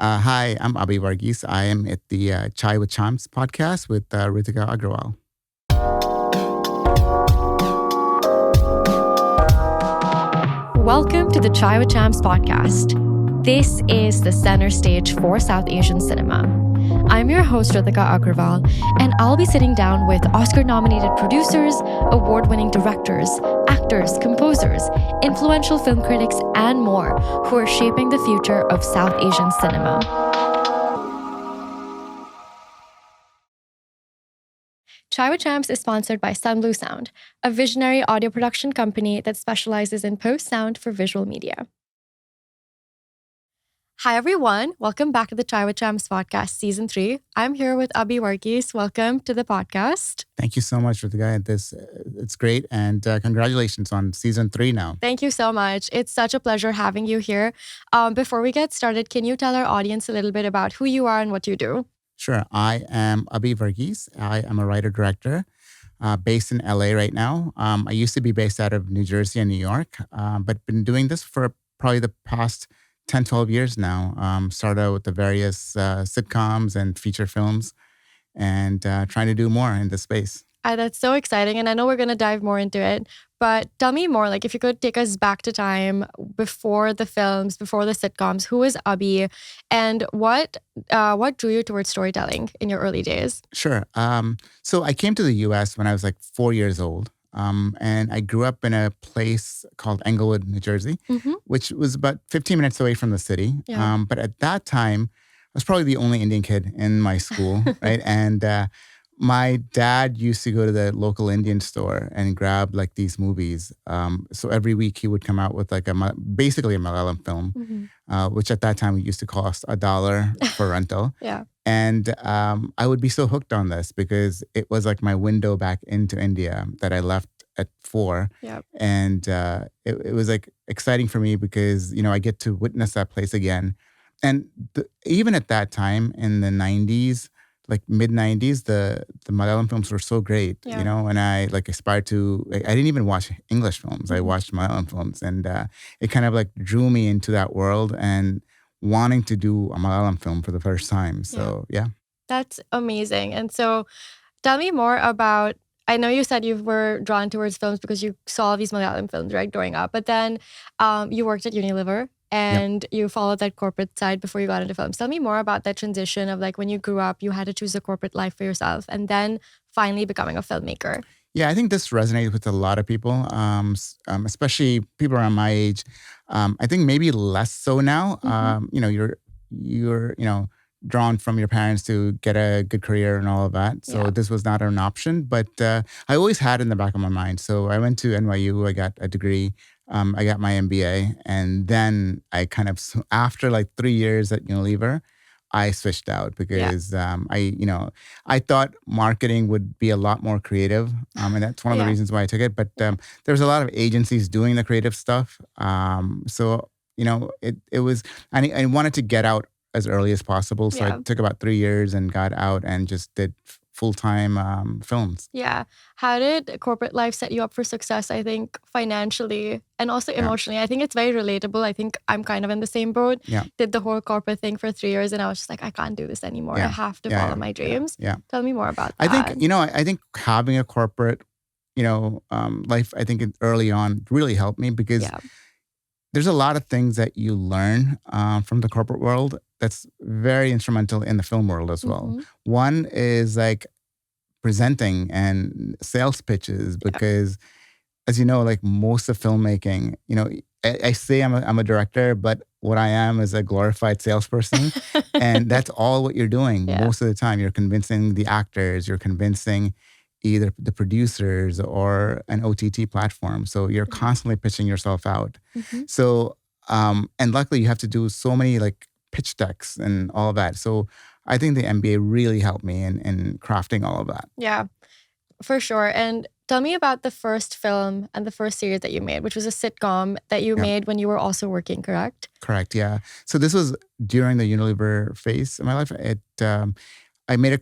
Hi, I'm Abi Varghese. I am at the Chai with Chimes podcast with Ritika Agrawal. Welcome to the Chai with Chimes podcast. This is the center stage for South Asian cinema. I'm your host, Ritika Agrawal, and I'll be sitting down with Oscar-nominated producers, award-winning directors, actors, composers, influential film critics, and more who are shaping the future of South Asian cinema. Chai with Chimes is sponsored by Sunblue Sound, a visionary audio production company that specializes in post-sound for visual media. Hi, everyone. Welcome back to the Chai with Chimes podcast, Season 3. I'm here with Abi Varghese. Welcome to the podcast. Thank you so much, Ritika. It's great. And congratulations on Season 3 now. Thank you so much. It's such a pleasure having you here. Before we get started, can you tell our audience a little bit about who you are and what you do? Sure. I am Abi Varghese. I am a writer-director based in LA right now. I used to be based out of New Jersey and New York, but been doing this for probably the past 10, 12 years now. Started out with the various sitcoms and feature films and trying to do more in this space. That's so exciting. And I know we're going to dive more into it. But tell me more, like if you could take us back to time before the films, before the sitcoms, who is Abi and what drew you towards storytelling in your early days? Sure. So I came to the US when I was like 4 years old. And I grew up in a place called Englewood, New Jersey, which was about 15 minutes away from the city. Yeah. But at that time, I was probably the only Indian kid in my school, right? And my dad used to go to the local Indian store and grab like these movies. So every week he would come out with like basically a Malayalam film, which at that time used to cost $1 for rental. Yeah. And I would be so hooked on this because it was like my window back into India that I left at 4. Yep. And it was like exciting for me because, you know, I get to witness that place again. And even at that time in the 90s, like mid 90s, the Malayalam films were so great, you know, and I like aspired to, I didn't even watch English films. I watched Malayalam films and it kind of like drew me into that world and wanting to do a Malayalam film for the first time. So, yeah. That's amazing. And so tell me more about, I know you said you were drawn towards films because you saw these Malayalam films, right, growing up. But then you worked at Unilever and you followed that corporate side before you got into films. Tell me more about that transition of like when you grew up, you had to choose a corporate life for yourself and then finally becoming a filmmaker. Yeah, I think this resonates with a lot of people, especially people around my age. I think maybe less so now. You know, you're you know, drawn from your parents to get a good career and all of that. So this was not an option, but I always had it in the back of my mind. So I went to NYU. I got a degree. I got my MBA, and then I kind of after like 3 years at Unilever, I switched out because I thought marketing would be a lot more creative, and that's one of the reasons why I took it. But there's a lot of agencies doing the creative stuff, so you know it was. I wanted to get out as early as possible, so I took about 3 years and got out and just did full-time films. Yeah. How did corporate life set you up for success, I think, financially and also emotionally? I think it's very relatable. I think I'm kind of in the same boat. Yeah. Did the whole corporate thing for 3 years and I was just like, I can't do this anymore. I have to follow my dreams. Yeah. Tell me more about that. I think, you know, I think having a corporate, you know, life, I think early on really helped me because there's a lot of things that you learn from the corporate world that's very instrumental in the film world as well. One is like presenting and sales pitches because, as you know, like most of filmmaking, you know, I say I'm a director, but what I am is a glorified salesperson, and that's all what you're doing most of the time. You're convincing the actors, you're convincing either the producers or an OTT platform. So you're constantly pitching yourself out. So, and luckily you have to do so many like pitch decks and all of that. So I think the MBA really helped me in crafting all of that. Yeah, for sure. And tell me about the first film and the first series that you made, which was a sitcom that you made when you were also working, correct? Correct, yeah. So this was during the Unilever phase of my life. I made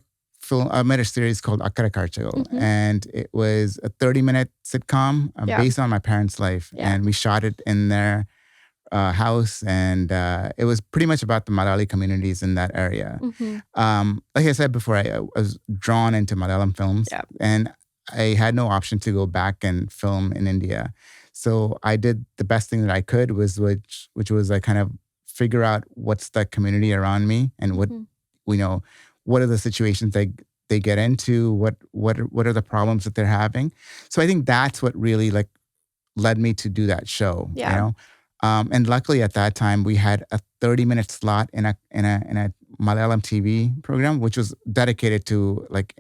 a series called Akkara Karchagal, and it was a 30-minute sitcom based on my parents' life. And we shot it in their house, and it was pretty much about the Malayali communities in that area. Like I said before, I was drawn into Malayalam films, and I had no option to go back and film in India. So I did the best thing that I could, which was I kind of figure out what's the community around me and what are the situations they get into, what are the problems that they're having. So I think that's what really like led me to do that show. And luckily at that time we had a 30-minute slot in a Malayalam TV program, which was dedicated to like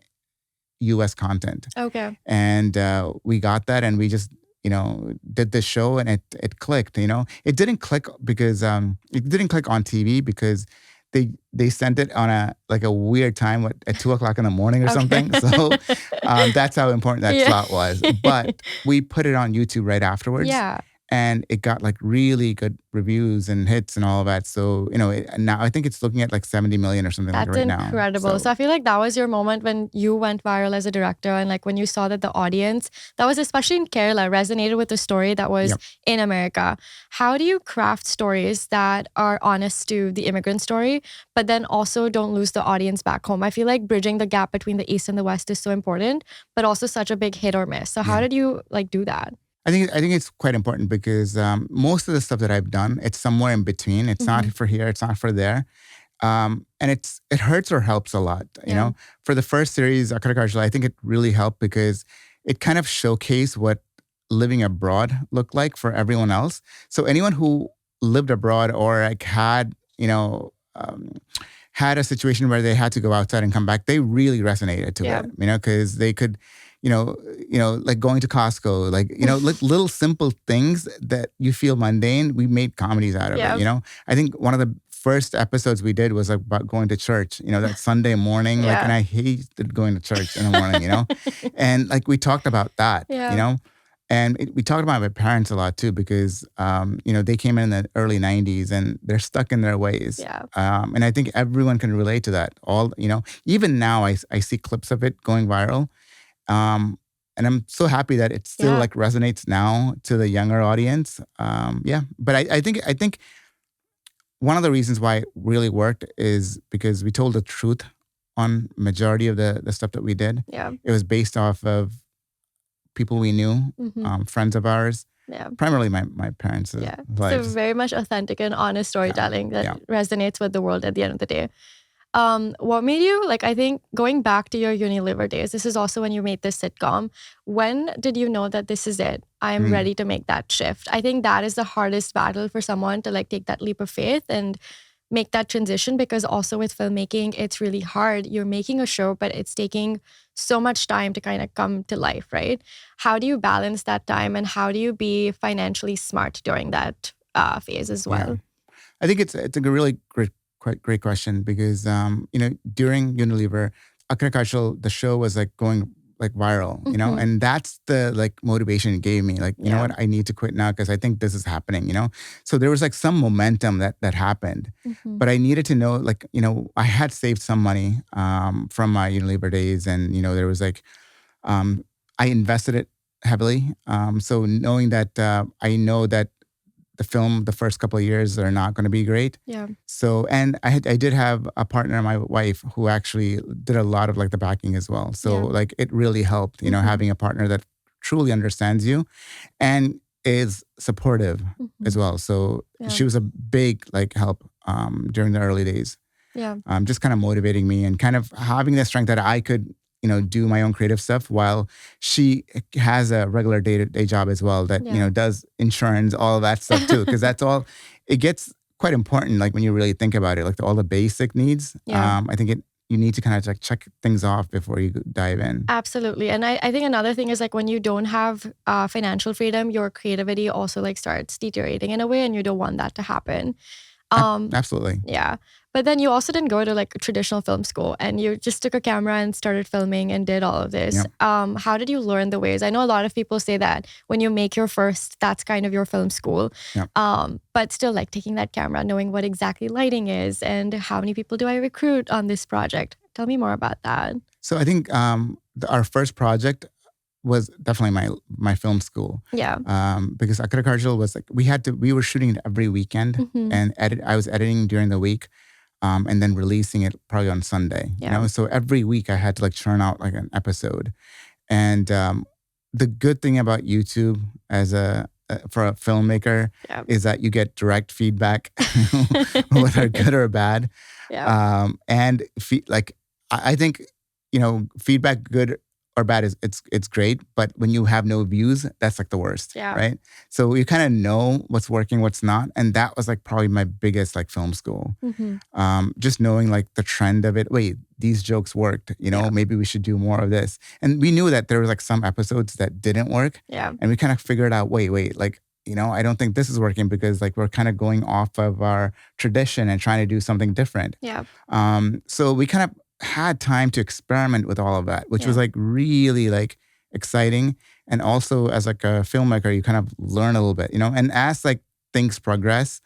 US content. Okay. And we got that, and we just did this show, and it clicked. It didn't click because it didn't click on TV because they sent it on a weird time at 2:00 in the morning or something. So that's how important that slot was. But we put it on YouTube right afterwards. Yeah. And it got like really good reviews and hits and all of that. So, now I think it's looking at like 70 million or something like right now. That's incredible. So I feel like that was your moment when you went viral as a director, and like when you saw that the audience, that was especially in Kerala, resonated with the story that was in America. How do you craft stories that are honest to the immigrant story, but then also don't lose the audience back home? I feel like bridging the gap between the East and the West is so important, but also such a big hit or miss. So how did you like do that? I think it's quite important because most of the stuff that I've done, it's somewhere in between. It's not for here, it's not for there, and it hurts or helps a lot. For the first series, Akarikajal, I think it really helped because it kind of showcased what living abroad looked like for everyone else. So anyone who lived abroad or like had had a situation where they had to go outside and come back, they really resonated to it. Because they could. Like going to Costco, like little simple things that you feel mundane, we made comedies out of it. I think one of the first episodes we did was about going to church, that Sunday morning, and I hated going to church in the morning, and like we talked about that, and we talked about my parents a lot too, because, they came in the early 90s and they're stuck in their ways. And I think everyone can relate to that. Even now I see clips of it going viral. And I'm so happy that it still like resonates now to the younger audience. But I think one of the reasons why it really worked is because we told the truth on majority of the stuff that we did. It was based off of people we knew, friends of ours. Primarily my parents' lives. So very much authentic and honest storytelling that resonates with the world at the end of the day. What made you, I think going back to your Unilever days, this is also when you made this sitcom. When did you know that this is it? I'm ready to make that shift. I think that is the hardest battle for someone to take that leap of faith and make that transition, because also with filmmaking, it's really hard. You're making a show, but it's taking so much time to kind of come to life, right? How do you balance that time, and how do you be financially smart during that phase as well? I think it's a really great question, because during Unilever, Akarikajal, the show was going viral, and that's the motivation it gave me. You know what, I need to quit now because I think this is happening, So there was some momentum that happened, but I needed to know, I had saved some money from my Unilever days, and there was I invested it heavily. So knowing that I know that the first couple of years are not going to be great. So, and I did have a partner, my wife, who actually did a lot of the backing as well. So it really helped, having a partner that truly understands you and is supportive as well. So she was a big help during the early days. Just kind of motivating me and kind of having the strength that I could do my own creative stuff while she has a regular day job as well that, does insurance, all of that stuff too. Because that's all, it gets quite important, when you really think about it, all the basic needs. I think you need to kind of check things off before you dive in. Absolutely. And I think another thing is when you don't have financial freedom, your creativity also starts deteriorating in a way, and you don't want that to happen. Absolutely. Yeah. But then you also didn't go to a traditional film school, and you just took a camera and started filming and did all of this. How did you learn the ways? I know a lot of people say that when you make your first, that's kind of your film school. But still taking that camera, knowing what exactly lighting is and how many people do I recruit on this project. Tell me more about that. So I think our first project was definitely my film school. Yeah. Because Akara Karjal was like, we were shooting it every weekend and I was editing during the week. And then releasing it probably on Sunday, So every week I had to like churn out like an episode. And the good thing about YouTube for a filmmaker is that you get direct feedback, whether good or bad. And I think, feedback, good or bad, it's great. But when you have no views, that's like the worst, right? So you kind of know what's working, what's not. And that was like probably my biggest like film school. Just knowing like the trend of it. Wait, these jokes worked, maybe we should do more of this. And we knew that there was like some episodes that didn't work. And we kind of figured out, wait, like, I don't think this is working because like we're kind of going off of our tradition and trying to do something different. So we kind of had time to experiment with all of that, which was like really like exciting. And also as like a filmmaker, you kind of learn a little bit, and as like things progress,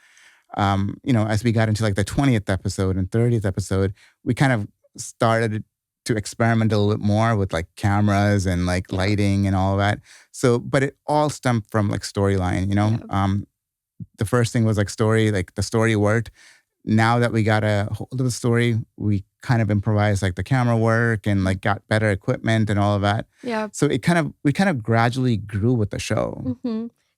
as we got into like the 20th episode and 30th episode, we kind of started to experiment a little bit more with like cameras and like lighting and all of that. So, but it all stemmed from like storyline, the first thing was like story, like the story worked. Now that we got a hold of the story, we kind of improvised like the camera work and like got better equipment and all of that. So we kind of gradually grew with the show.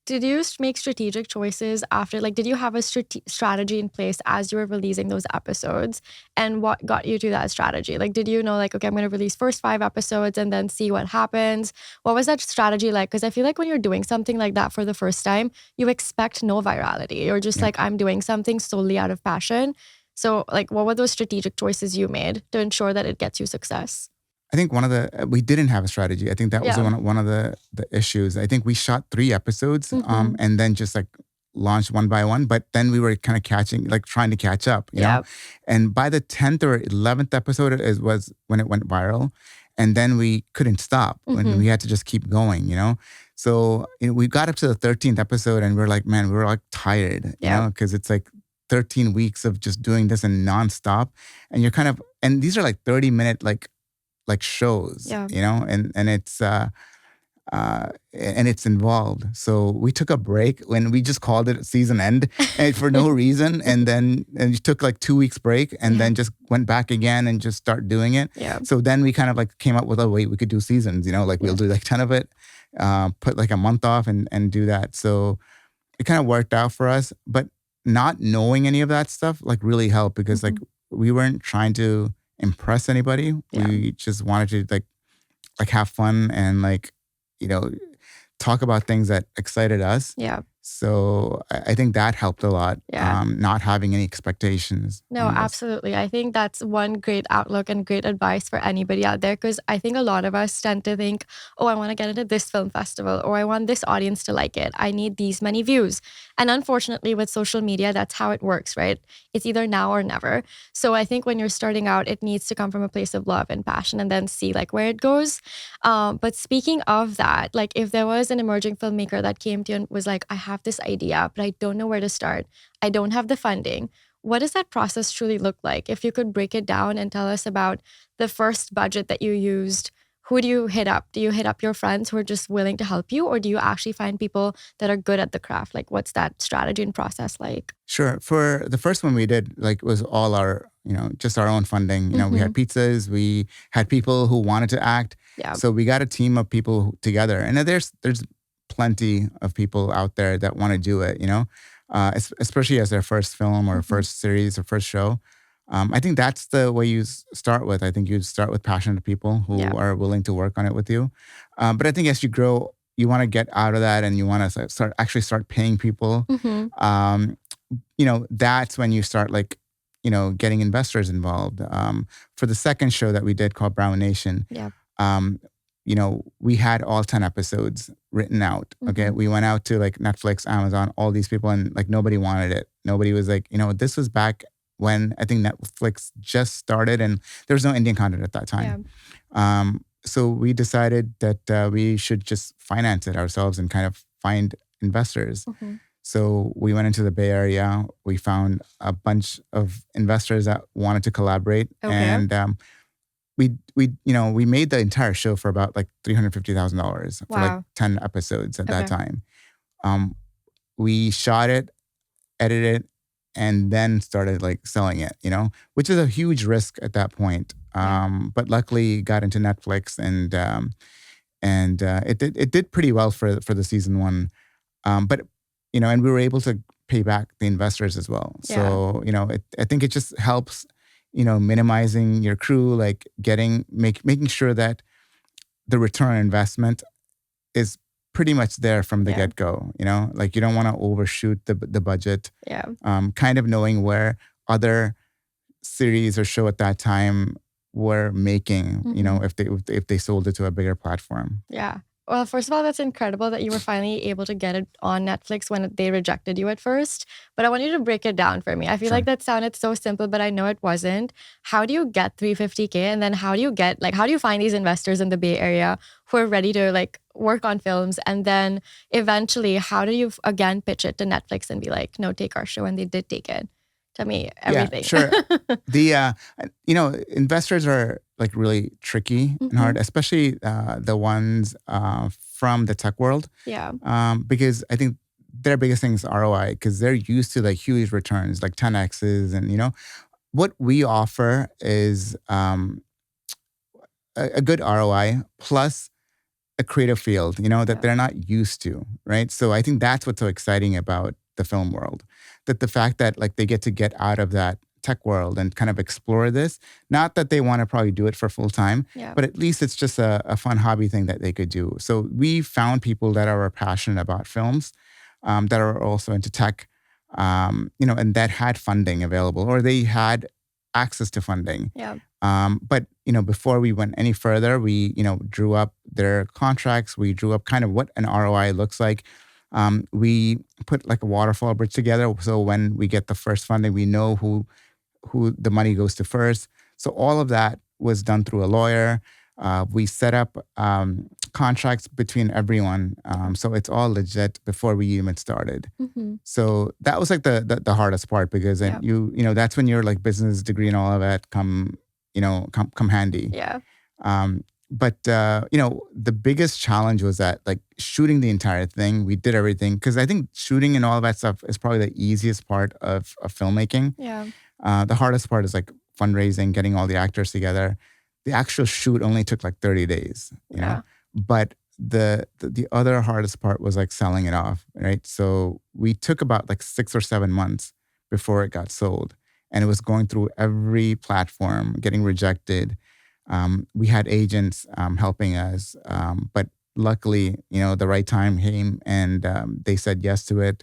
Did you make strategic choices after, like, did you have a strategy in place as you were releasing those episodes? And what got you to that strategy? Like, did you know, like, okay, I'm going to release first 5 episodes and then see what happens? What was that strategy like? Because I feel like when you're doing something like that for the first time, you expect no virality. You're just like, I'm doing something solely out of passion. So, like, what were those strategic choices you made to ensure that it gets you success? I think we didn't have a strategy. I think that was one of the issues. I think we shot 3 episodes and then just like launched one by one. But then we were kind of trying to catch up, you know? And by the 10th or 11th episode was when it went viral. And then we couldn't stop when we had to just keep going, So we got up to the 13th episode and we were like, man, we were like tired, you know, because it's like 13 weeks of just doing this and nonstop. And you're and these are like 30-minute like shows, and it's and it's involved. So we took a break when we just called it season end and for no reason, and we took like 2 weeks break and then just went back again and just start doing it. So then we kind of like came up with we could do seasons, like we'll do like 10 of it, put like a month off and do that. So it kind of worked out for us, but not knowing any of that stuff like really helped because like we weren't trying to impress anybody. We just wanted to like have fun and like, talk about things that excited us. So I think that helped a lot. Not having any expectations. No, absolutely. I think that's one great outlook and great advice for anybody out there, because I think a lot of us tend to think, oh, I want to get into this film festival, or I want this audience to like it. I need these many views. And unfortunately with social media, that's how it works, right? It's either now or never. So I think when you're starting out, it needs to come from a place of love and passion and then see like where it goes. But speaking of that, like if there was an emerging filmmaker that came to you and was like, I have this idea, but I don't know where to start. I don't have the funding. What does that process truly look like? If you could break it down and tell us about the first budget that you used, who do you hit up? Do you hit up your friends who are just willing to help you? Or do you actually find people that are good at the craft? Like what's that strategy and process like? Sure. For the first one we did, like it was all our, just our own funding. We had pizzas, we had people who wanted to act. So we got a team of people together. And there's plenty of people out there that want to do it, especially as their first film or first series or first show. I think that's the way you start with. I think you start with passionate people who are willing to work on it with you. But I think as you grow, you want to get out of that and you want to start paying people. That's when you start getting investors involved. For the second show that we did called Brown Nation, we had all 10 episodes written out. Okay. We went out to like Netflix, Amazon, all these people, and like nobody wanted it. Nobody was like, this was back when I think Netflix just started and there was no Indian content at that time. So we decided that we should just finance it ourselves and kind of find investors. So we went into the Bay Area. We found a bunch of investors that wanted to collaborate. And we made the entire show for about like $350,000 for like Wow. 10 episodes at that Okay. time. We shot it, edited it, and then started like selling it, which is a huge risk at that point. Yeah. But luckily got into Netflix and it did pretty well for the season one. But and we were able to pay back the investors as well. Yeah. So I think it just helps, minimizing your crew, like making sure that the return on investment is pretty much there from the Yeah. get-go. Like you don't want to overshoot the budget. Yeah. Kind of knowing where other series or show at that time were making, if they sold it to a bigger platform. Yeah. Well, first of all, that's incredible that you were finally able to get it on Netflix when they rejected you at first. But I want you to break it down for me. I feel Sure. like that sounded so simple, but I know it wasn't. How do you get $350K? And then how do you find these investors in the Bay Area who are ready to like work on films? And then eventually, how do you again pitch it to Netflix and be like, no, take our show? And they did take it. Tell me everything. Yeah, sure. The investors are like really tricky and hard, especially the ones from the tech world. Yeah. Because I think their biggest thing is ROI, because they're used to like huge returns, like 10x's, and what we offer is a good ROI plus a creative field, that they're not used to, right? So I think that's what's so exciting about the film world, that the fact that like they get out of that tech world and kind of explore this. Not that they want to probably do it for full time, but at least it's just a fun hobby thing that they could do. So we found people that are passionate about films, that are also into tech, and that had funding available, or they had access to funding. Yeah. But before we went any further, we drew up their contracts. We drew up kind of what an ROI looks like. We put like a waterfall bridge together. So when we get the first funding, we know who the money goes to first. So all of that was done through a lawyer. We set up contracts between everyone. So it's all legit before we even started. So that was like the hardest part, because that's when your like business degree and all of that come handy. Yeah. But the biggest challenge was that like shooting the entire thing, we did everything, because I think shooting and all of that stuff is probably the easiest part of filmmaking. Yeah. The hardest part is like fundraising, getting all the actors together. The actual shoot only took like 30 days, you know? But the other hardest part was like selling it off, right? So we took about like 6 or 7 months before it got sold. And it was going through every platform, getting rejected. We had agents helping us, but luckily, the right time came, and they said yes to it.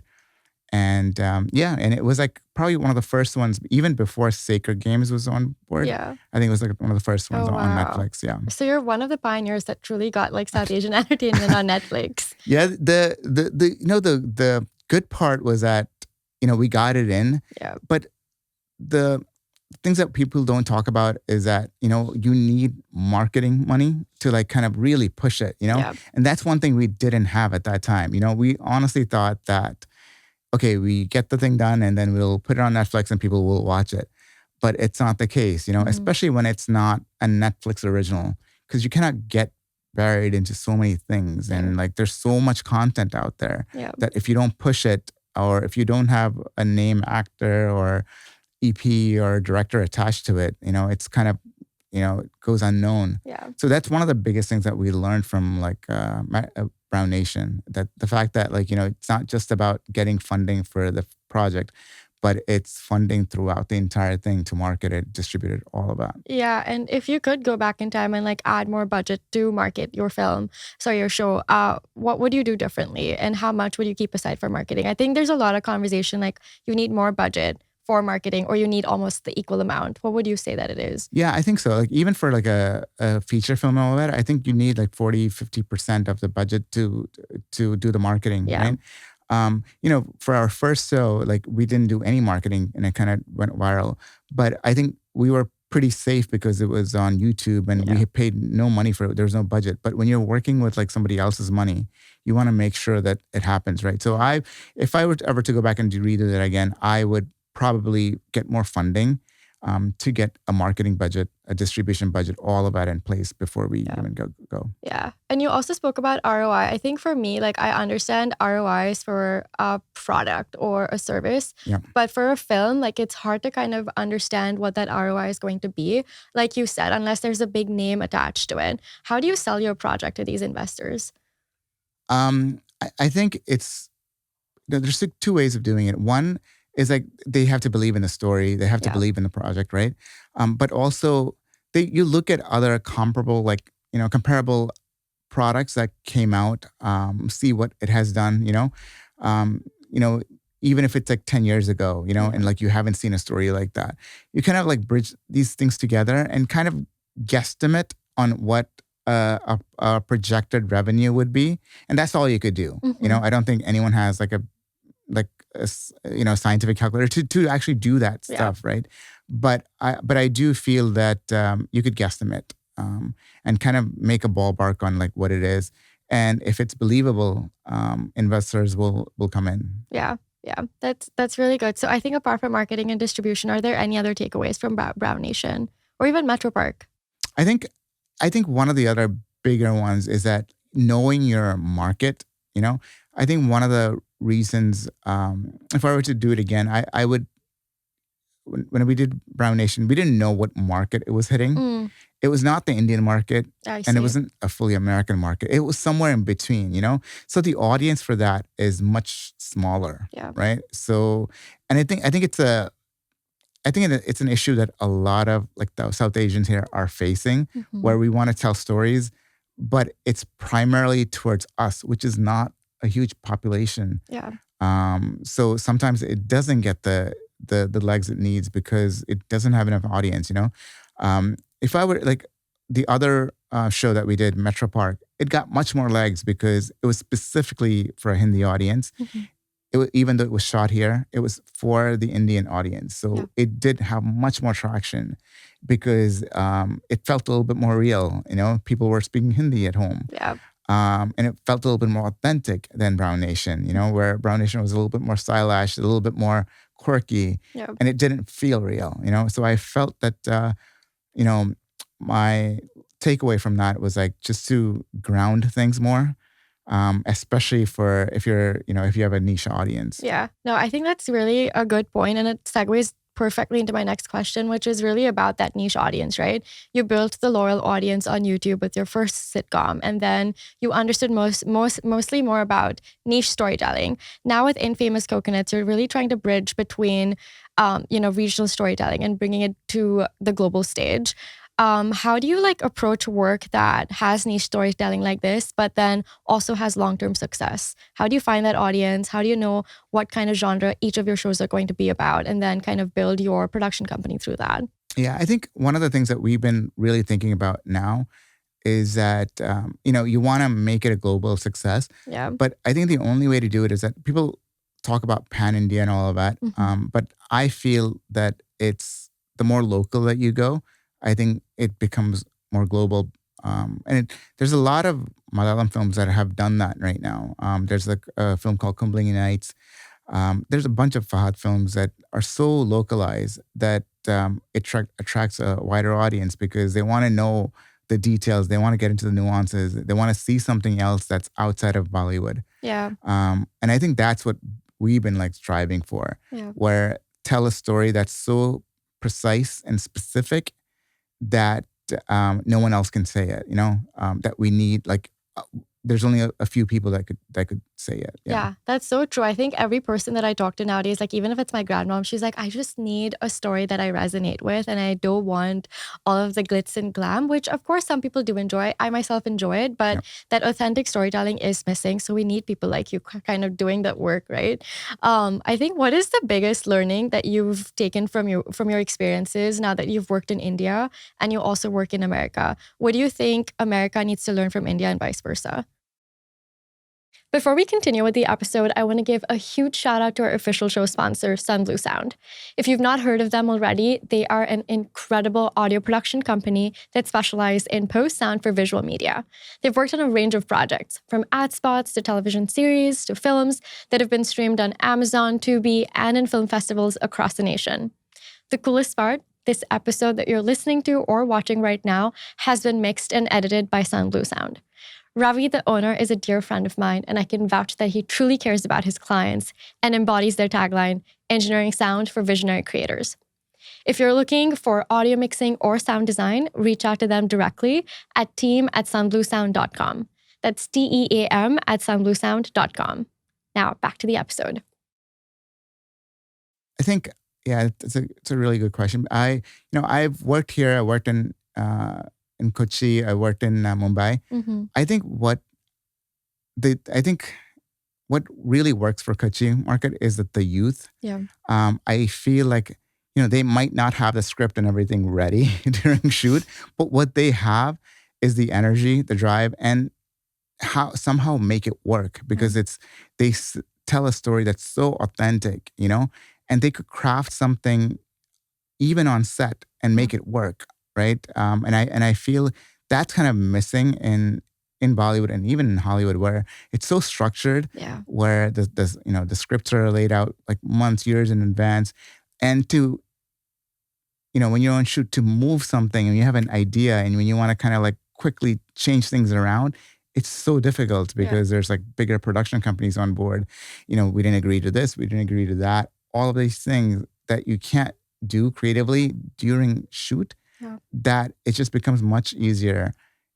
And and it was like probably one of the first ones, even before Sacred Games was on board. Yeah. I think it was like one of the first ones on Netflix. Yeah. So you're one of the pioneers that truly got like South Asian entertainment on Netflix. Yeah. The good part was that, we got it in. Yeah. But the things that people don't talk about is that, you need marketing money to like kind of really push it, Yeah. And that's one thing we didn't have at that time. We honestly thought that, okay, we get the thing done and then we'll put it on Netflix and people will watch it. But it's not the case, especially when it's not a Netflix original, because you cannot get buried into so many things. And like, there's so much content out there that if you don't push it, or if you don't have a name actor or EP or director attached to it, it's kind of, it goes unknown. Yeah. So that's one of the biggest things that we learned from like Brown Nation, that the fact that like, it's not just about getting funding for the project, but it's funding throughout the entire thing to market it, distribute it, all of that. Yeah. And if you could go back in time and like add more budget to market your your show, what would you do differently? And how much would you keep aside for marketing? I think there's a lot of conversation like you need more budget for marketing, or you need almost the equal amount. What would you say that it is? Yeah, I think so. Like even for like a feature film and all that, I think you need like 40-50% of the budget to do the marketing, right? For our first show, like we didn't do any marketing and it kind of went viral. But I think we were pretty safe because it was on YouTube and we had paid no money for it. There was no budget. But when you're working with like somebody else's money, you want to make sure that it happens, right? So if I were ever to go back and redo it again, I would probably get more funding. to get a marketing budget, a distribution budget, all of that in place before we even go. Yeah. And you also spoke about ROI. I think for me, like I understand ROIs for a product or a service, but for a film, like it's hard to kind of understand what that ROI is going to be. Like you said, unless there's a big name attached to it. How do you sell your project to these investors? I think there's two ways of doing it. One is like they have to believe in the story. They have to believe in the project, right? But also you look at other comparable, like, comparable products that came out, see what it has done, even if it's like 10 years ago, and like you haven't seen a story like that. You kind of like bridge these things together and kind of guesstimate on what a projected revenue would be. And that's all you could do. I don't think anyone has like a scientific calculator to actually do that stuff, right? But I do feel that you could guesstimate and kind of make a ballpark on like what it is, and if it's believable, investors will come in. Yeah, that's really good. So I think apart from marketing and distribution, are there any other takeaways from Brown Nation or even Metro Park? I think one of the other bigger ones is that knowing your market. I think one of the reasons, if I were to do it again, I would, when we did Brown Nation, we didn't know what market it was hitting. It was not the Indian market, and it wasn't a fully American market. It was somewhere in between, So the audience for that is much smaller, right? So, and I think it's an issue that a lot of like the South Asians here are facing, where we want to tell stories, but it's primarily towards us, which is not a huge population. So sometimes it doesn't get the legs it needs because it doesn't have enough audience. If I were like the other show that we did, Metro Park, it got much more legs because it was specifically for a Hindi audience. Even though it was shot here, it was for the Indian audience. So it did have much more traction because it felt a little bit more real. People were speaking Hindi at home. And it felt a little bit more authentic than Brown Nation, where Brown Nation was a little bit more stylish, a little bit more quirky, and it didn't feel real, So I felt that, my takeaway from that was like just to ground things more, especially for if you have a niche audience. Yeah, no, I think that's really a good point, and it segues perfectly into my next question, which is really about that niche audience, right? You built the loyal audience on YouTube with your first sitcom, and then you understood mostly more about niche storytelling. Now with Infamous Coconuts, you're really trying to bridge between, regional storytelling and bringing it to the global stage. How do you like approach work that has niche storytelling like this, but then also has long-term success? How do you find that audience? How do you know what kind of genre each of your shows are going to be about, and then kind of build your production company through that? Yeah, I think one of the things that we've been really thinking about now is that, you want to make it a global success. But I think the only way to do it is that people talk about pan-India and all of that. But I feel that it's the more local that you go, I think it becomes more global. There's a lot of Malayalam films that have done that right now. There's like a film called Kumblingi Nights. There's a bunch of Fahad films that are so localized that it attracts a wider audience because they want to know the details. They want to get into the nuances. They want to see something else that's outside of Bollywood. And I think that's what we've been like striving for, where tell a story that's so precise and specific that no one else can say it, that we need like there's only a few people that could say it. Yeah, that's so true. I think every person that I talk to nowadays, like even if it's my grandmom, she's like, I just need a story that I resonate with, and I don't want all of the glitz and glam, which of course some people do enjoy. I myself enjoy it, but that authentic storytelling is missing. So we need people like you kind of doing that work, right? I think what is the biggest learning that you've taken from your experiences now that you've worked in India and you also work in America? What do you think America needs to learn from India and vice versa? Before we continue with the episode, I want to give a huge shout out to our official show sponsor, Sun Blue Sound. If you've not heard of them already, they are an incredible audio production company that specializes in post-sound for visual media. They've worked on a range of projects, from ad spots to television series to films that have been streamed on Amazon, Tubi, and in film festivals across the nation. The coolest part, This episode that you're listening to or watching right now has been mixed and edited by Sun Blue Sound. Ravi, the owner, is a dear friend of mine, and I can vouch that he truly cares about his clients and embodies their tagline, engineering sound for visionary creators. If you're looking for audio mixing or sound design, reach out to them directly at team@sunbluesound.com. That's TEAM@sunbluesound.com. Now, back to the episode. I think, yeah, it's a really good question. I've worked here. I worked in Kochi. I worked in Mumbai. Mm-hmm. I think what really works for Kochi market is that the youth. Yeah. I feel like, they might not have the script and everything ready during shoot, but what they have is the energy, the drive, and how somehow make it work, because they tell a story that's so authentic, and they could craft something even on set and make it work, right? And I feel that's kind of missing in Bollywood and even in Hollywood, where it's so structured, where the scripts are laid out like months, years in advance, and to when you're on shoot, to move something and you have an idea and when you want to kind of like quickly change things around, it's so difficult because there's like bigger production companies on board. We didn't agree to this, we didn't agree to that. All of these things that you can't do creatively during shoot, that it just becomes much easier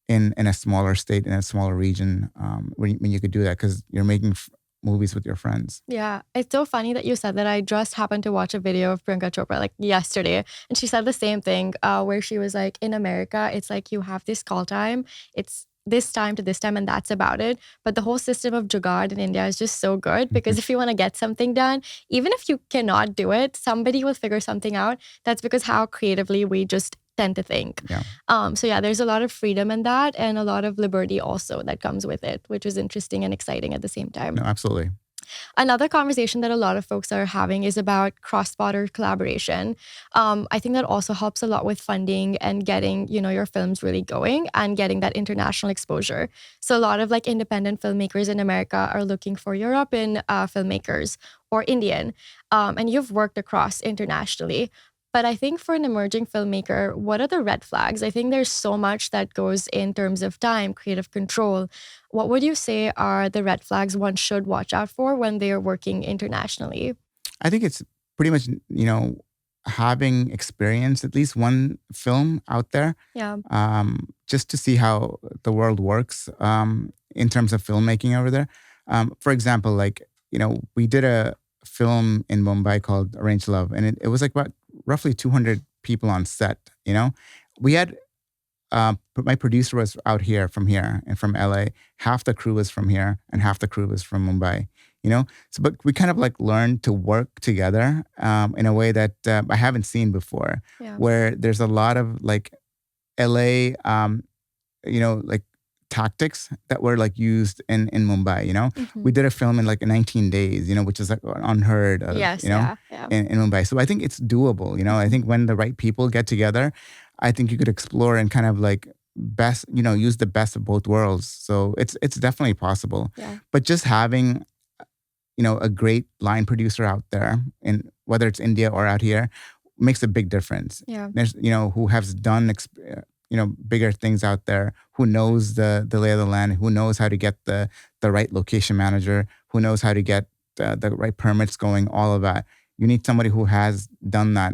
in a smaller state, in a smaller region, when you could do that, because you're making movies with your friends. Yeah, it's so funny that you said that. I just happened to watch a video of Priyanka Chopra like yesterday, and she said the same thing, where she was like, in America, it's like you have this call time. It's this time to this time, and that's about it. But the whole system of jugaad in India is just so good, because if you want to get something done, even if you cannot do it, somebody will figure something out. That's because how creatively we just tend to think. So there's a lot of freedom in that, and a lot of liberty also that comes with it, which is interesting and exciting at the same time. No, absolutely. Another conversation that a lot of folks are having is about cross-border collaboration. I think that also helps a lot with funding and getting, your films really going and getting that international exposure. So a lot of like independent filmmakers in America are looking for European filmmakers or Indian. And you've worked across internationally. But I think for an emerging filmmaker, what are the red flags? I think there's so much that goes in terms of time, creative control. What would you say are the red flags one should watch out for when they are working internationally? I think it's pretty much, having experienced at least one film out there. Just to see how the world works in terms of filmmaking over there. For example, we did a film in Mumbai called Arranged Love, and it was like about roughly 200 people on set. We had my producer was out here and from LA. Half the crew was from here and half the crew was from Mumbai. So but we kind of like learned to work together in a way that I haven't seen before, where there's a lot of like LA like tactics that were like used in Mumbai. We did a film in like 19 days, which is like unheard of, in Mumbai. So I think it's doable. I think when the right people get together, I think you could explore and kind of like use the best of both worlds. So it's definitely possible. But just having a great line producer out there, in whether it's India or out here, makes a big difference. There's who has done bigger things out there, who knows the lay of the land, who knows how to get the right location manager, who knows how to get the right permits going, all of that. You need somebody who has done that,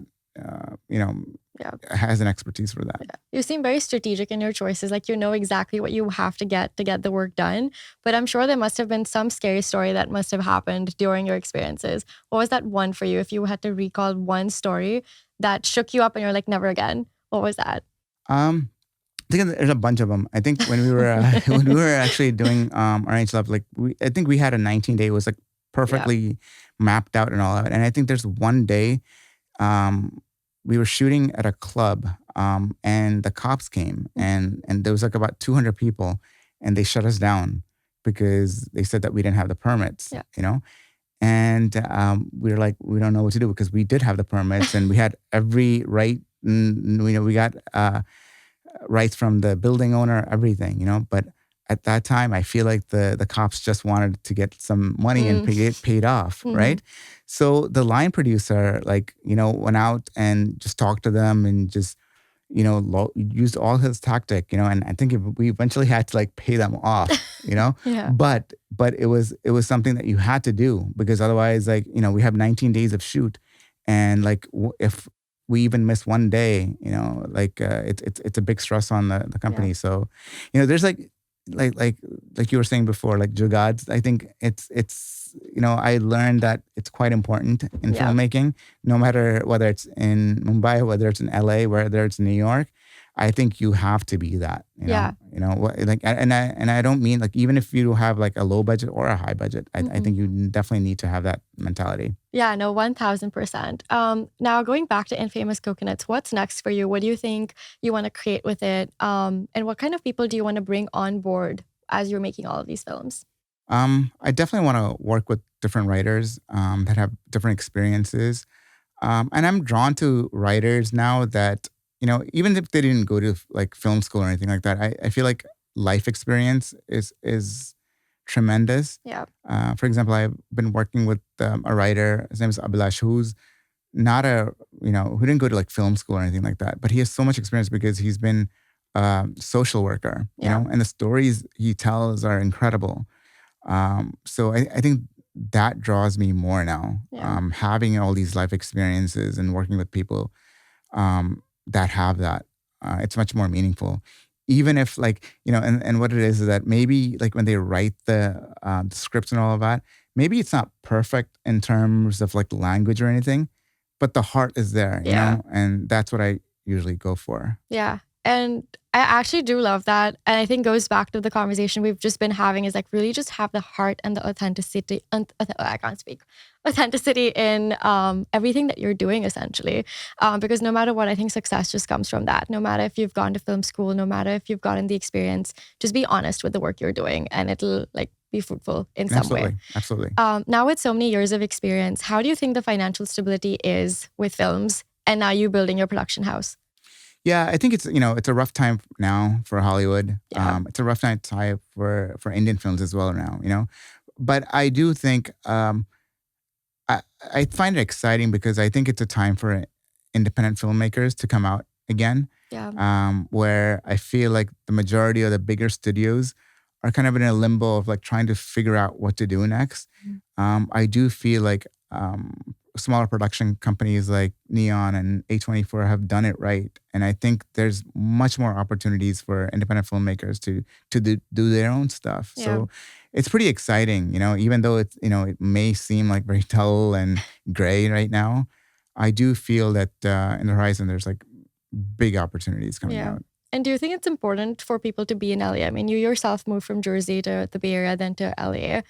has an expertise for that. You seem very strategic in your choices. Like, exactly what you have to get the work done. But I'm sure there must have been some scary story that must have happened during your experiences. What was that one for you? If you had to recall one story that shook you up and you're like, never again, what was that? I think there's a bunch of them. I think when we were actually doing Arranged Love, I think we had a 19-day. It was like perfectly mapped out and all of it. And I think there's one day we were shooting at a club and the cops came and there was like about 200 people and they shut us down because they said that we didn't have the permits, And we were like, we don't know what to do, because we did have the permits and we had every right. We got rights from the building owner, everything, But at that time, I feel like the cops just wanted to get some money and get paid off, right? So the line producer, like, went out and just talked to them and just, used all his tactic, and I think we eventually had to like pay them off, Yeah. but it was something that you had to do, because otherwise, like, we have 19 days of shoot, and like if we even miss one day, like it's a big stress on the company. Yeah. So, there's like you were saying before, like jugads. I think it's I learned that it's quite important in filmmaking, no matter whether it's in Mumbai, whether it's in LA, whether it's in New York. I think you have to be that. Like, and I don't mean like, even if you have like a low budget or a high budget, I think you definitely need to have that mentality. Yeah, no, 1000%. Now going back to Infamous Coconuts, what's next for you? What do you think you want to create with it? And what kind of people do you want to bring on board as you're making all of these films? I definitely want to work with different writers that have different experiences. And I'm drawn to writers now that, even if they didn't go to like film school or anything like that, I feel like life experience is tremendous. Yeah. For example, I've been working with a writer. His name is Abhilash, who's not who didn't go to like film school or anything like that, but he has so much experience because he's been a social worker, and the stories he tells are incredible. So I think that draws me more now. Having all these life experiences and working with people that have that, it's much more meaningful. Even if like, and what it is that maybe like when they write the scripts and all of that, maybe it's not perfect in terms of like language or anything, but the heart is there, you know, and that's what I usually go for. Yeah. And I actually do love that. And I think goes back to the conversation we've just been having, is like really just have the heart and the authenticity. I can't speak. Authenticity in everything that you're doing, essentially. Because no matter what, I think success just comes from that. No matter if you've gone to film school, no matter if you've gotten the experience, just be honest with the work you're doing and it'll like be fruitful in some way. Absolutely. Now with so many years of experience, how do you think the financial stability is with films and now you building your production house? Yeah, I think it's a rough time now for Hollywood. It's a rough time for Indian films as well now. But I do think I find it exciting because I think it's a time for independent filmmakers to come out again. Where I feel like the majority of the bigger studios are kind of in a limbo of like trying to figure out what to do next. I do feel like smaller production companies like Neon and A24 have done it right. And I think there's much more opportunities for independent filmmakers to do their own stuff. So it's pretty exciting, even though it's, it may seem like very dull and gray right now. I do feel that in the horizon, there's like big opportunities coming out. And do you think it's important for people to be in LA? I mean, you yourself moved from Jersey to the Bay Area, then to LA.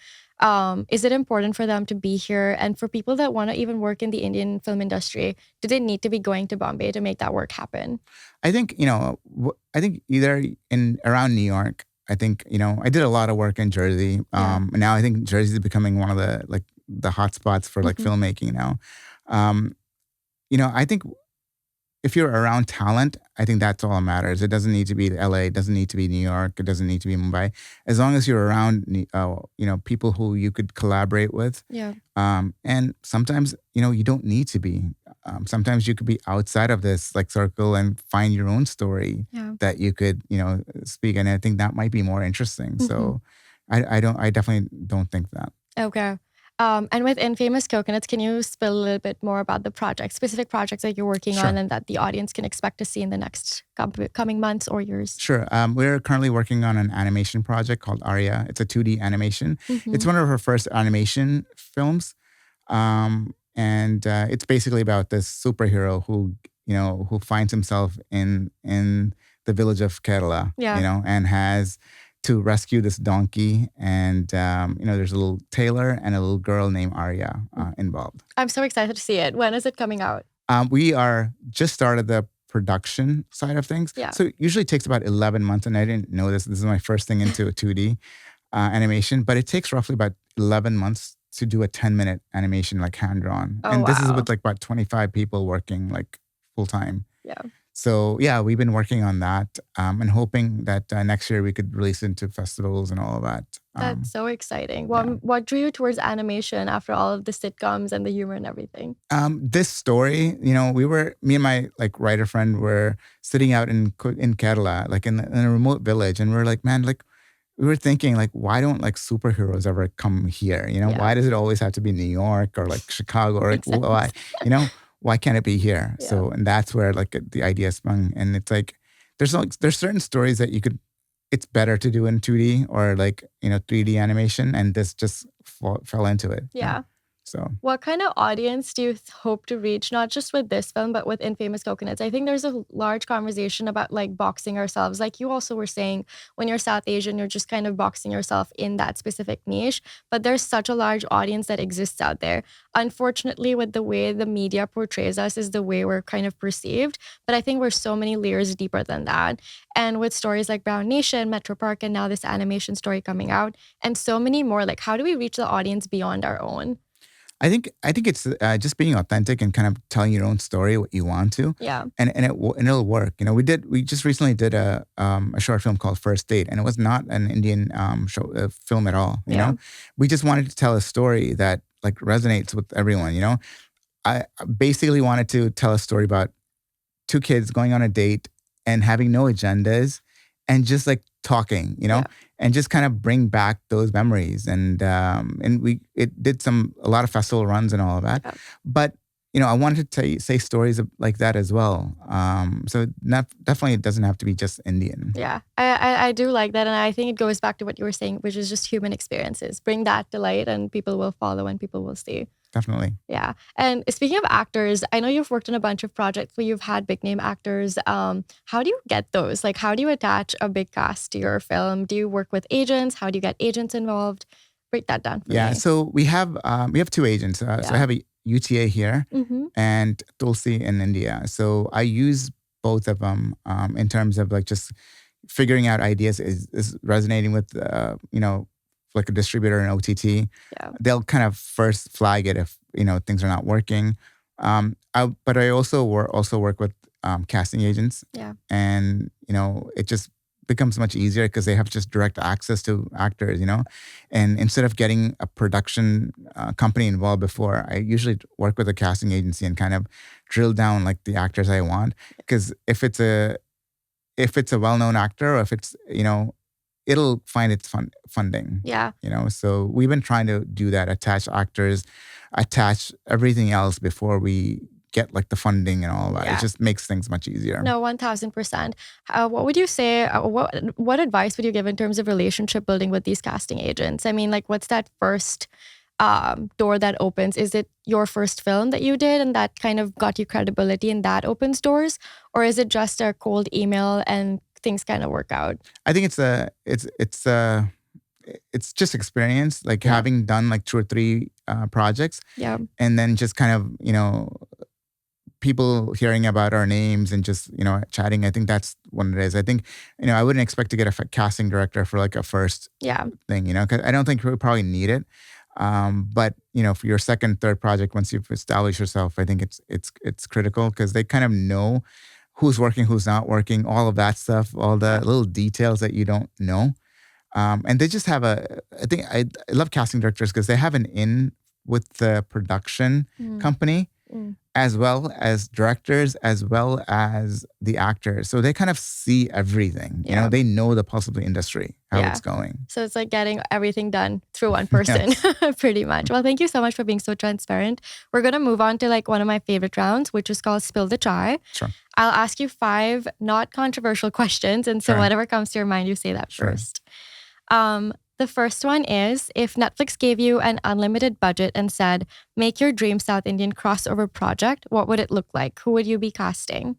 Is it important for them to be here? And for people that want to even work in the Indian film industry, do they need to be going to Bombay to make that work happen? I think, I think either around New York, I think, I did a lot of work in Jersey. Now I think Jersey is becoming one of the hot spots for like filmmaking now. I think if you're around talent, I think that's all that matters. It doesn't need to be LA. It doesn't need to be New York. It doesn't need to be Mumbai. As long as you're around, people who you could collaborate with. And sometimes, you don't need to be. Sometimes you could be outside of this like circle and find your own story that you could, speak. And I think that might be more interesting. So I definitely don't think that. Okay. And with Infamous Coconuts, can you spill a little bit more about the specific projects that you're working on and that the audience can expect to see in the next coming months or years? Sure. We're currently working on an animation project called Arya. It's a 2D animation. It's one of her first animation films. And it's basically about this superhero who finds himself in the village of Kerala, and has to rescue this donkey. And, there's a little tailor and a little girl named Arya involved. I'm so excited to see it. When is it coming out? We are just started the production side of things. So it usually takes about 11 months. And I didn't know this. This is my first thing into a 2D animation. But it takes roughly about 11 months to do a 10-minute animation, like hand-drawn. This is with like about 25 people working like full-time. So yeah, we've been working on that and hoping that next year we could release into festivals and all of that. That's so exciting. What drew you towards animation after all of the sitcoms and the humor and everything? This story, me and my like writer friend were sitting out in Kerala, like in a remote village, and we are like, man, like we were thinking like, why don't like superheroes ever come here? Why does it always have to be New York or like Chicago or like, why, why can't it be here? Yeah. So, and that's where like the idea sprung. And it's like, there's certain stories that it's better to do in 2D or like, 3D animation. And this just fell into it. Yeah. So, what kind of audience do you hope to reach, not just with this film, but with Infamous Coconuts? I think there's a large conversation about like boxing ourselves. Like you also were saying, when you're South Asian, you're just kind of boxing yourself in that specific niche. But there's such a large audience that exists out there. Unfortunately, with the way the media portrays us is the way we're kind of perceived. But I think we're so many layers deeper than that. And with stories like Brown Nation, Metro Park, and now this animation story coming out, and so many more, like how do we reach the audience beyond our own? I think it's just being authentic and kind of telling your own story, what you want to. Yeah. And it'll work. We just recently did a short film called First Date, and it was not an Indian film at all. You know, we just wanted to tell a story that like resonates with everyone. I basically wanted to tell a story about two kids going on a date and having no agendas and just like talking, and just kind of bring back those memories. And it did a lot of festival runs and all of that. Yeah. But, I wanted to say stories like that as well. So definitely it doesn't have to be just Indian. Yeah, I do like that. And I think it goes back to what you were saying, which is just human experiences. Bring that to light and people will follow and people will see. Definitely. Yeah. And speaking of actors, I know you've worked on a bunch of projects where you've had big name actors. How do you get those? Like, how do you attach a big cast to your film? Do you work with agents? How do you get agents involved? Break that down for me. Yeah. So we have two agents. So I have a UTA here and Tulsi in India. So I use both of them in terms of like just figuring out ideas is resonating with, like a distributor and OTT. Yeah. They'll kind of first flag it if, things are not working. But I also work with casting agents. Yeah. And, it just becomes much easier because they have just direct access to actors, and instead of getting a production company involved before, I usually work with a casting agency and kind of drill down like the actors I want. Because if it's a well-known actor or if it's, it'll find its funding. Yeah. So we've been trying to do that, attach actors, attach everything else before we get like the funding and all that. Yeah. It just makes things much easier. No, 1000%. What would you say, what advice would you give in terms of relationship building with these casting agents? I mean, like what's that first door that opens? Is it your first film that you did and that kind of got you credibility and that opens doors? Or is it just a cold email and things kind of work out? I think it's just experience, like having done like 2 or 3 projects. Yeah. And then just kind of, people hearing about our names and just, chatting. I think that's what it is. I think, I wouldn't expect to get a casting director for like a first thing, because I don't think we probably need it. But, for your second, third project, once you've established yourself, I think it's critical because they kind of know who's working, who's not working, all of that stuff, all the little details that you don't know. And they just have I think I love casting directors because they have an in with the production company as well as directors, as well as the actors. So they kind of see everything, they know the pulse of the industry, how it's going. So it's like getting everything done through one person, pretty much. Well, thank you so much for being so transparent. We're going to move on to like one of my favorite rounds, which is called Spill the Chai. Sure. I'll ask you 5 not controversial questions. And so whatever comes to your mind, you say that first. The first one is, if Netflix gave you an unlimited budget and said, make your dream South Indian crossover project, what would it look like? Who would you be casting?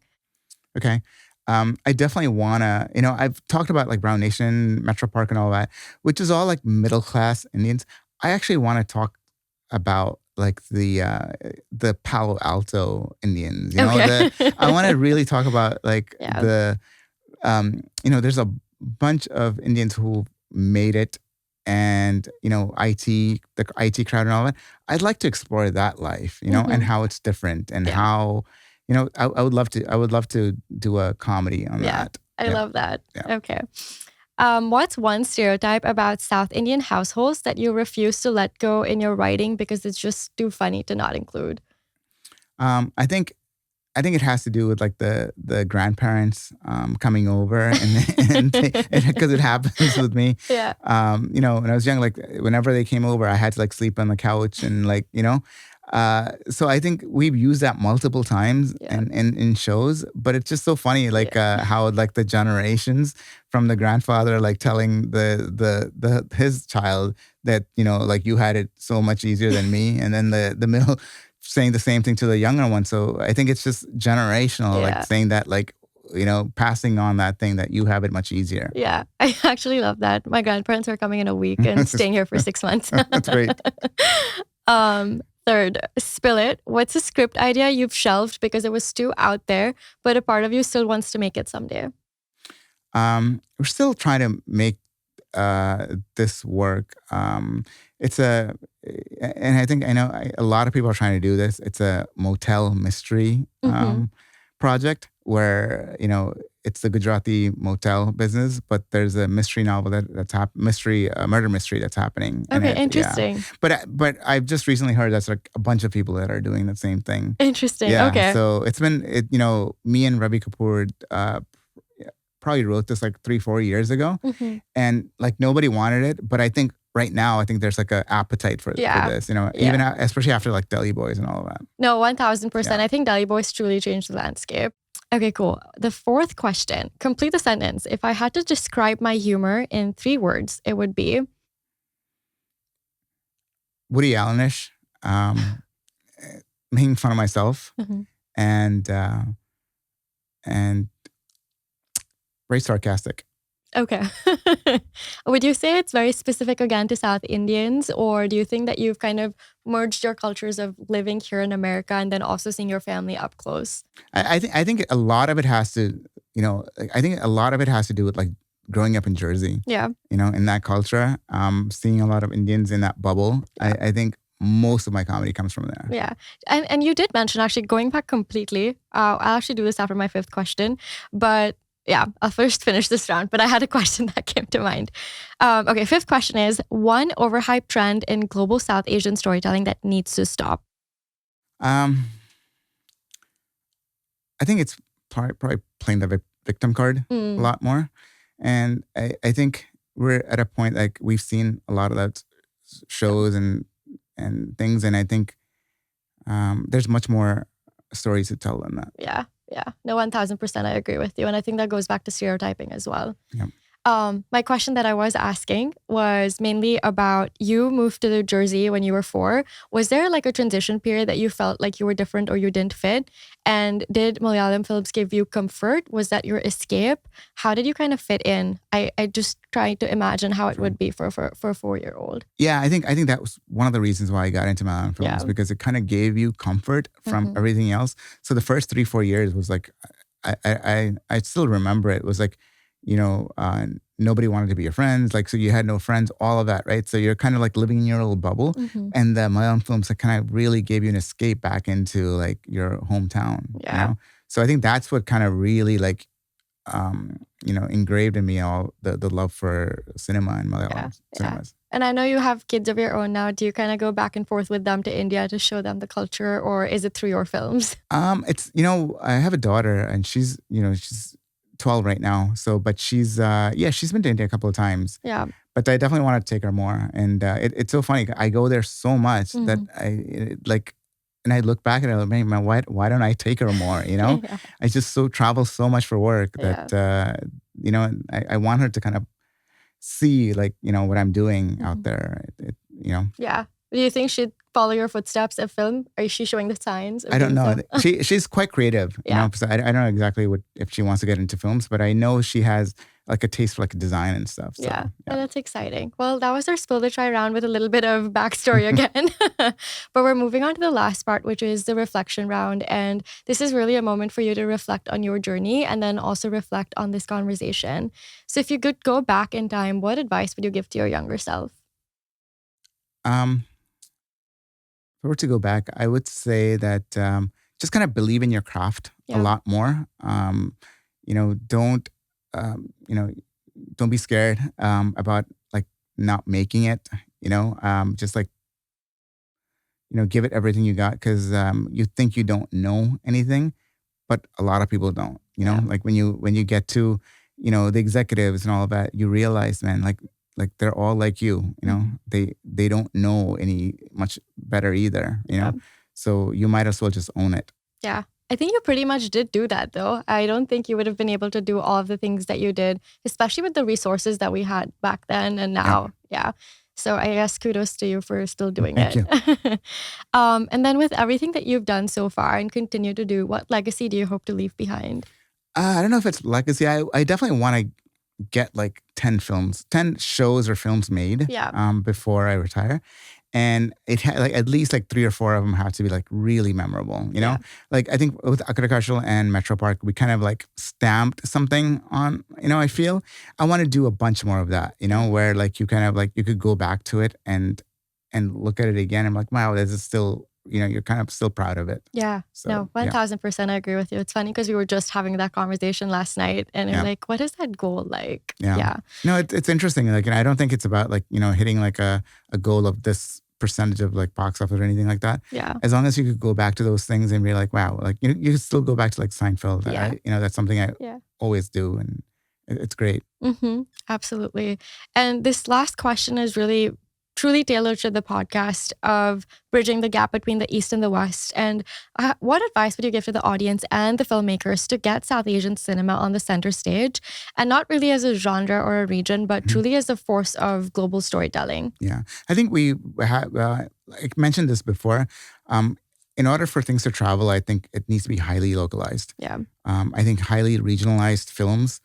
Okay. I definitely want to, I've talked about like Brown Nation, Metro Park and all that, which is all like middle-class Indians. I actually want to talk about like the Palo Alto Indians, I want to really talk about like there's a bunch of Indians who made it and, the IT crowd and all that. I'd like to explore that life, and how it's different and how, I would love to. I would love to do a comedy on that. I love that. Yeah. Okay. What's one stereotype about South Indian households that you refuse to let go in your writing because it's just too funny to not include? I think it has to do with like the grandparents coming over and because it happens with me. Yeah. When I was young, like whenever they came over, I had to like sleep on the couch and like so I think we've used that multiple times in shows, but it's just so funny, like how like the generations from the grandfather like telling the his child that like you had it so much easier than me, and then the middle saying the same thing to the younger one. So I think it's just generational, like saying that, like, passing on that thing that you have it much easier. Yeah, I actually love that. My grandparents are coming in a week and staying here for 6 months. That's great. Third, spill it. What's a script idea you've shelved because it was too out there, but a part of you still wants to make it someday? We're still trying to make this work. And I know a lot of people are trying to do this. It's a motel mystery project where it's the Gujarati motel business, but there's a mystery novel that's murder mystery that's happening. Okay, interesting. Yeah. But I've just recently heard that's like a bunch of people that are doing the same thing. Interesting. Yeah. Okay. So it's been me and Ravi Kapoor probably wrote this like 3-4 years ago, and like nobody wanted it, but I think right now there's like an appetite for this, even especially after like Delhi Boys and all of that. No, 1000%. I think Delhi Boys truly changed the landscape. Okay, cool. The fourth question, complete the sentence. If I had to describe my humor in 3 words, it would be Woody Allenish, making fun of myself, and very sarcastic. Okay. Would you say it's very specific again to South Indians, or do you think that you've kind of merged your cultures of living here in America and then also seeing your family up close? I think a lot of it has to, do with like growing up in Jersey. Yeah. In that culture, seeing a lot of Indians in that bubble. Yeah. I think most of my comedy comes from there. Yeah. And you did mention, actually, going back completely, I'll actually do this after my 5th question, but yeah, I'll first finish this round, but I had a question that came to mind. Okay, 5th question is, one overhyped trend in global South Asian storytelling that needs to stop? I think it's probably playing the victim card a lot more. And I think we're at a point, like, we've seen a lot of that shows and things, and I think there's much more stories to tell than that. Yeah. No, 1000%. I agree with you. And I think that goes back to stereotyping as well. Yeah. My question that I was asking was mainly about, you moved to New Jersey when you were 4. Was there like a transition period that you felt like you were different or you didn't fit? And did Malayalam films give you comfort? Was that your escape? How did you kind of fit in? I just tried to imagine how it would be for a 4-year-old. Yeah, I think that was one of the reasons why I got into Malayalam films, because it kind of gave you comfort from everything else. So the first 3-4 years was like, I still remember it. It was like, nobody wanted to be your friends. Like, so you had no friends, all of that, right? So you're kind of like living in your little bubble. And the Malayalam films that kind of really gave you an escape back into like your hometown. Yeah. So I think that's what kind of really like, engraved in me all the love for cinema and Malayalam cinemas. And I know you have kids of your own now. Do you kind of go back and forth with them to India to show them the culture, or is it through your films? It's, I have a daughter, and she's 12 right now. So, but she's been to India a couple of times. Yeah. But I definitely want to take her more. And it's so funny. I go there so much that and I look back at it, man, why don't I take her more? I just travel so much for work that, I want her to kind of see like, what I'm doing out there. Yeah. Do you think she'd follow your footsteps at film? Or is she showing the signs? I don't know. She's quite creative. So I don't know exactly if she wants to get into films, but I know she has like a taste for like design and stuff. So, yeah. Oh, that's exciting. Well, that was our spill the try round with a little bit of backstory again. But we're moving on to the last part, which is the reflection round. And this is really a moment for you to reflect on your journey and then also reflect on this conversation. So if you could go back in time, what advice would you give to your younger self? If I were to go back, I would say that just kind of believe in your craft a lot more. Don't don't be scared about like not making it. Just like give it everything you got, because you think you don't know anything, but a lot of people don't. Like when you get to the executives and all of that, you realize, man, like they're all like you. They don't know any much better either. So you might as well just own it. Yeah. I think you pretty much did do that, though. I don't think you would have been able to do all of the things that you did, especially with the resources that we had back then and now. Yeah. So I guess kudos to you for still doing Thank it. you. And then with everything that you've done so far and continue to do, what legacy do you hope to leave behind? I don't know if it's legacy. I definitely want to get like 10 shows or films made before I retire. And it had like at least like 3 or 4 of them have to be like really memorable, Like I think with Agricultural and Metro Park, we kind of like stamped something on, I feel. I want to do a bunch more of that, where like you kind of like, you could go back to it and look at it again. I'm like, wow, this is still, you're kind of still proud of it. Yeah. So, no, 1000% I agree with you. It's funny because we were just having that conversation last night and you're like, what is that goal like? Yeah. No, it's interesting. Like, I don't think it's about like, hitting like a goal of this percentage of like box office or anything like that. Yeah. As long as you could go back to those things and be like, wow, like you could still go back to like Seinfeld. Right? That's something I always do. And it's great. Mm-hmm. Absolutely. And this last question is really truly tailored to the podcast of bridging the gap between the East and the West. And what advice would you give to the audience and the filmmakers to get South Asian cinema on the center stage, and not really as a genre or a region, but truly as a force of global storytelling? Yeah, I think we have I mentioned this before. In order for things to travel, I think it needs to be highly localized. Yeah. I think highly regionalized films,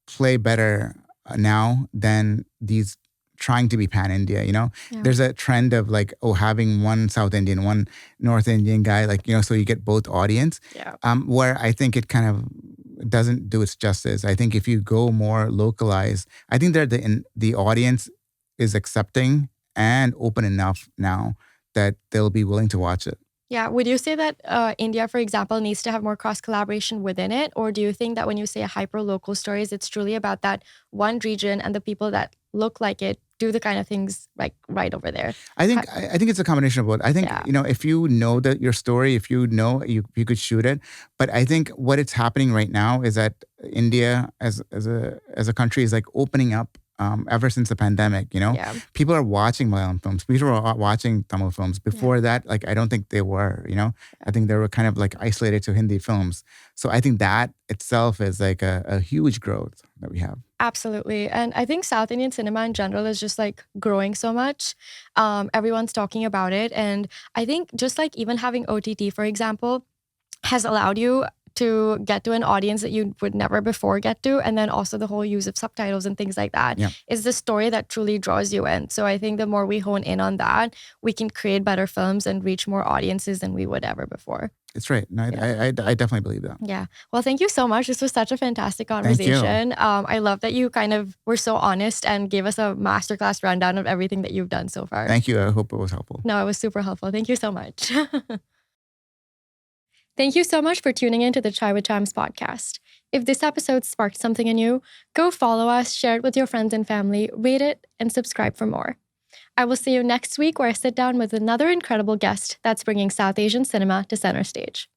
play better now than these trying to be pan-India, There's a trend of like, having one South Indian, one North Indian guy, like, so you get both audience. Yeah. Where I think it kind of doesn't do its justice. I think if you go more localized, I think that the audience is accepting and open enough now that they'll be willing to watch it. Yeah. Would you say that India, for example, needs to have more cross-collaboration within it? Or do you think that when you say hyper-local stories, it's truly about that one region and the people that look like it do the kind of things like right over there? I think it's a combination of both. I think, if you know that your story, if you know, you could shoot it. But I think what it's happening right now is that India as a country is like opening up. Ever since the pandemic, people are watching Malayalam films. People are watching Tamil films. Before that, like, I don't think they were, I think they were kind of like isolated to Hindi films. So I think that itself is like a huge growth that we have. Absolutely. And I think South Indian cinema in general is just like growing so much. Everyone's talking about it. And I think just like even having OTT, for example, has allowed you to get to an audience that you would never before get to. And then also the whole use of subtitles and things like that is the story that truly draws you in. So I think the more we hone in on that, we can create better films and reach more audiences than we would ever before. It's right. No, I definitely believe that. Yeah. Well, thank you so much. This was such a fantastic conversation. I love that you kind of were so honest and gave us a masterclass rundown of everything that you've done so far. Thank you. I hope it was helpful. No, it was super helpful. Thank you so much. Thank you so much for tuning in to the Chai with Chams podcast. If this episode sparked something in you, go follow us, share it with your friends and family, rate it, and subscribe for more. I will see you next week where I sit down with another incredible guest that's bringing South Asian cinema to center stage.